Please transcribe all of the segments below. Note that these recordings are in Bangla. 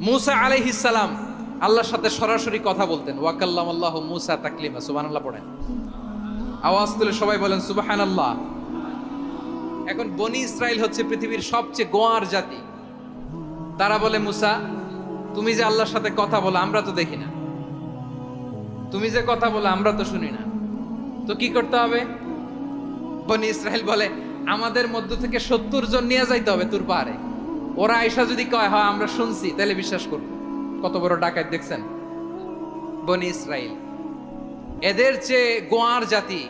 মুসা আলাইহিস সালাম আল্লাহর সাথে সরাসরি কথা বলতেন। ওয়াকাল্লামাল্লাহু মুসা তাকলিমা। সুবহানাল্লাহ পড়েন, আওয়াজ তুলে সবাই বলেন সুবহানাল্লাহ। এখন বনি ইসরাইল হচ্ছে পৃথিবীর সবচেয়ে গোয়ার জাতি। তারা বলে, মুসা তুমি যে আল্লাহর সাথে কথা বলো আমরা তো দেখি না, তুমি যে কথা বলো আমরা তো শুনি না, তো কি করতে হবে? বনি ইসরাইল বলে, আমাদের মধ্য থেকে 70 জন নিয়ে যাইতে হবে তোর পাহাড়ে। ওরা আয়সা যদি কয় হয় আমরা শুনছি, তাহলে বিশ্বাস করব। কত বড় ডাকাত দেখছেন বনি ইসরাইল। এদের চেয়ে গোয়ার জাতি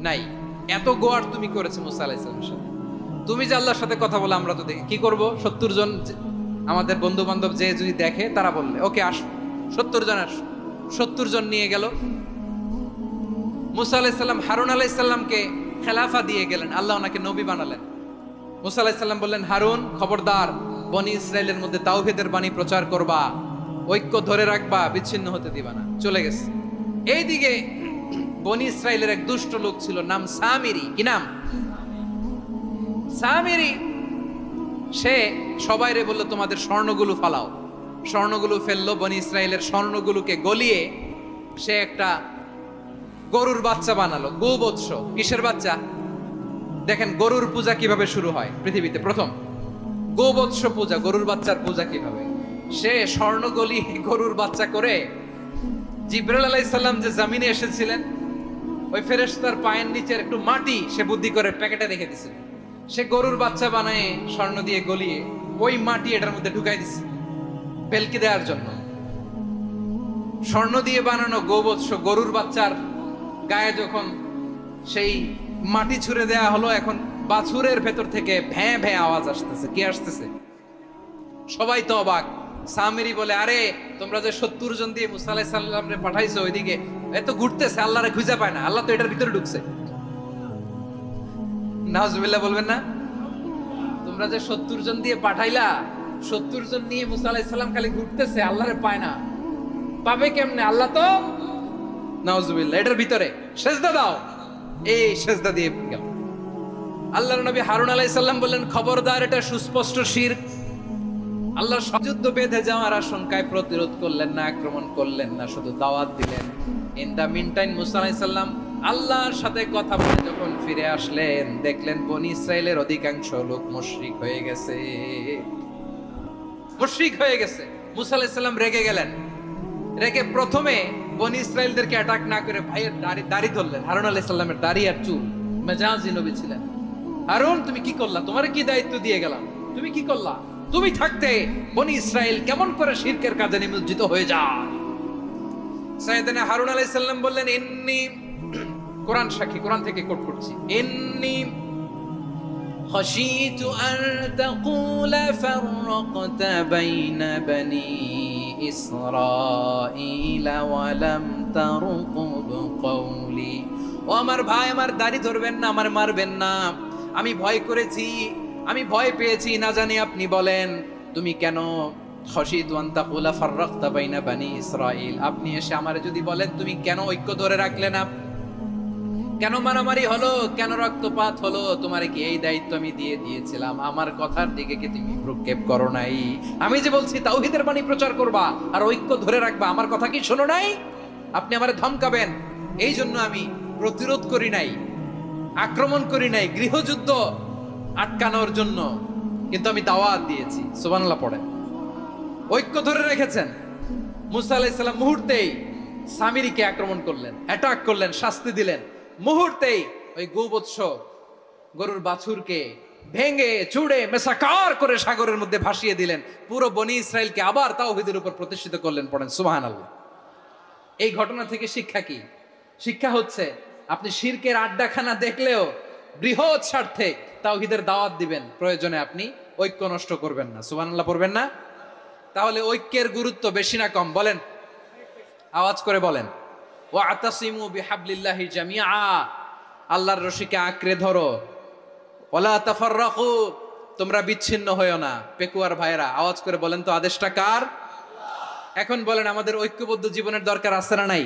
নাই। এত গোয়ার তুমি করেছো মুসা আলাইহিস সালামের সাথে। তুমি যে আল্লাহর সাথে কথা বলে আমরা তো দেখি, কি করব? 70 জন আমাদের বন্ধু বান্ধব যে যদি দেখে, তারা বললে ওকে আস, 70 জন আস। 70 জন নিয়ে গেল। মুসা আলাইহিস সালাম হারুন আলাইহিস সালামকে খেলাফা দিয়ে গেলেন, আল্লাহ ওনাকে নবী বানালেন। মুসা আলাইহিস সালাম বললেন, হারুন খবরদার, বনি ইসরাইলের মধ্যে তাওহীদের বাণী প্রচার করবা, ঐক্য ধরে রাখবা, বিচ্ছিন্ন হতে দিবা না। চলে গেছে। এইদিকে বনি ইসরাইলের এক দুষ্ট লোক ছিল, নাম সামিরি। কি নাম? সামিরি। সে সবাইরে বলল, তোমাদের স্বর্ণগুলো ফালাও। স্বর্ণগুলো ফেললো। বনি ইসরাইলের স্বর্ণগুলোকে গলিয়ে সে একটা গরুর বাচ্চা বানালো। গোবৎস। কিসের বাচ্চা? দেখেন গরুর পূজা কিভাবে শুরু হয় পৃথিবীতে প্রথম। গোবৎস পূজা, গরুর বাচ্চার পূজা কিভাবে। সে স্বর্ণ গলিয়ে গরুর বাচ্চা করে, জিবরাইল আলাইহিস সালাম যে জমিনে এসেছিলেন, ওই ফেরেশতার পায়ের নিচের একটু মাটি সে বুদ্ধি করে প্যাকেটে রেখে দিছিল। সে গরুর বাচ্চা বানায় স্বর্ণ দিয়ে গলিয়ে ওই মাটি এটার মধ্যে ঢুকাই দিছে বেলকি দেওয়ার জন্য। স্বর্ণ দিয়ে বানানো গোবৎস গরুর বাচ্চার গায়ে যখন সেই মাটি ছুঁড়ে দেয়া হলো, এখন বাছুরের ভেতর থেকে ভ্যাঁ ভ্যাঁ আওয়াজ আসতেছে। কি আসতেছে? সবাই তো অবাক। সামিরি বলে, আরে তোমরা যে 70 জন দিয়ে মুসা আলাইহিস সালামরে পাঠাইছো, ওইদিকে এত ঘুরতেছে, আল্লাহরে খুঁজে পায় না, আল্লাহ তো এটার ভিতরে ঢুকছে। নাউজুবিল্লাহ বলবেন না? তোমরা যে 70 জন দিয়ে পাঠাইলা, 70 জন নিয়ে মুসা আলাইহিস সালাম খালি ঘুরতেছে, আল্লাহরে পায় না। পাবে কেমনে? আল্লাহ তো, নাউজুবিল্লাহ, এটার ভিতরে সেজদা দাও। এই সেজদা দিয়ে গেল। আল্লাহর নবী হারুন আলাইহিস সালাম বললেন, খবরদার, এটা সুস্পষ্ট শিরক। আল্লাহর যুদ্ধ বেঁধে যাওয়ার আশঙ্কায় প্রতিরোধ করলেন না, আক্রমণ করলেন না, শুধু দাওয়াত দিলেন। ইন দা মিন টাইম মুসা আলাইহিস সালাম আল্লাহর সাথে কথা বলে যখন ফিরে আসলেন, দেখলেন বনি ইসরাইলের অধিকাংশ লোক মুশরিক হয়ে গেছে। মুশরিক হয়ে গেছে। মুসা আলাইহিস সালাম রেগে গেলেন। রেগে প্রথমে বনি ইসরাইলদেরকে অ্যাটাক না করে ভাইয়ের দাড়ি ধরলেন। হারুন আলাইহিস সালামের দাড়ি আর চুল। মেজাজি নবী ছিলেন। হারুন, তুমি কি করলা? তোমার কি দায়িত্ব দিয়ে গেলাম, তুমি কি করলা? তুমি থাকতে বনি ইসরাইল কেমন করে শিরকের কাজে নিমজ্জিত হয়ে যায়? সাইয়েদনা হারুন আলাইহিস সালাম বললেন, ইন্নী, কোরআন সাক্ষী, কোরআন থেকে কোট করছি, ইন্নী খাশিতু আন তাকুলা ফাররাকতা বাইনা বনি ইসরাঈলা ওয়া লাম তারকুব কওলি। ও আমার ভাই, আমার দাড়ি ধরবেন না, আমার মারবেন না। আমি ভয় করেছি, আমি ভয় পেয়েছি, না জানি আপনি বলেন তুমি কেন খাশিতু আন তাকুলা ফাররাকতা বাইনা বনি ইসরাঈল, আপনি এসে আমারে যদি বলেন তুমি কেন ঐক্য ধরে রাখলে না, কেন মারামারি হলো, কেন রক্তপাত হলো, তোমারে কি এই দায়িত্ব আমি দিয়ে দিয়েছিলাম? আমার কথার দিকে কি তুমি ভ্রুক্ষেপ করো নাই? আমি যে বলছি তাওহীদের বাণী প্রচার করবা আর ঐক্য ধরে রাখবা, আমার কথা কি শোনো নাই? আপনি আমারে ধমকাবেন, এই জন্য আমি প্রতিরোধ করি নাই, আক্রমণ করি নাই, গৃহযুদ্ধ আটকানোর জন্য, কিন্তু আমি দাওয়াত দিয়েছি। সুবহানাল্লাহ পড়েন। ঐক্য ধরে রেখেছেন। মুসা আলাইহিস সালাম মুহূর্তেই সামিরিকে আক্রমণ করলেন, অ্যাটাক করলেন, শাস্তি দিলেন। মুহূর্তেই ওই গোবৎস গরুর বাছুরকে ভেঙে চুড়ে মেসাকার করে সাগরের মধ্যে ভাসিয়ে দিলেন। পুরো বনি ইসরাইলকে আবার তাওহীদের উপর প্রতিষ্ঠিত করলেন। পড়েন সুবহানাল্লাহ। এই ঘটনা থেকে শিক্ষা কি? শিক্ষা হচ্ছে, আপনি শিরকের আড্ডাখানা দেখলেও বৃহৎ স্বার্থে তাওহীদের দাওয়াত দিবেন, প্রয়োজনে আপনি ঐক্য নষ্ট করবেন না। সুবহানাল্লাহ পড়বেন না? তাহলে ঐক্যের গুরুত্ব বেশি না কম? বলেন, আওয়াজ করে বলেন। ওয়াতাসিমু বিহাবলিল্লাহি জামিআ, আল্লাহর রশিকে আঁকড়ে ধরো। ওয়ালা তাফাররাকু, তোমরা বিচ্ছিন্ন হয়ো না। পেকুয়ার ভাইরা আওয়াজ করে বলেন তো, আদেশটা কার? এখন বলেন, আমাদের ঐক্যবদ্ধ জীবনের দরকার আছে না নাই?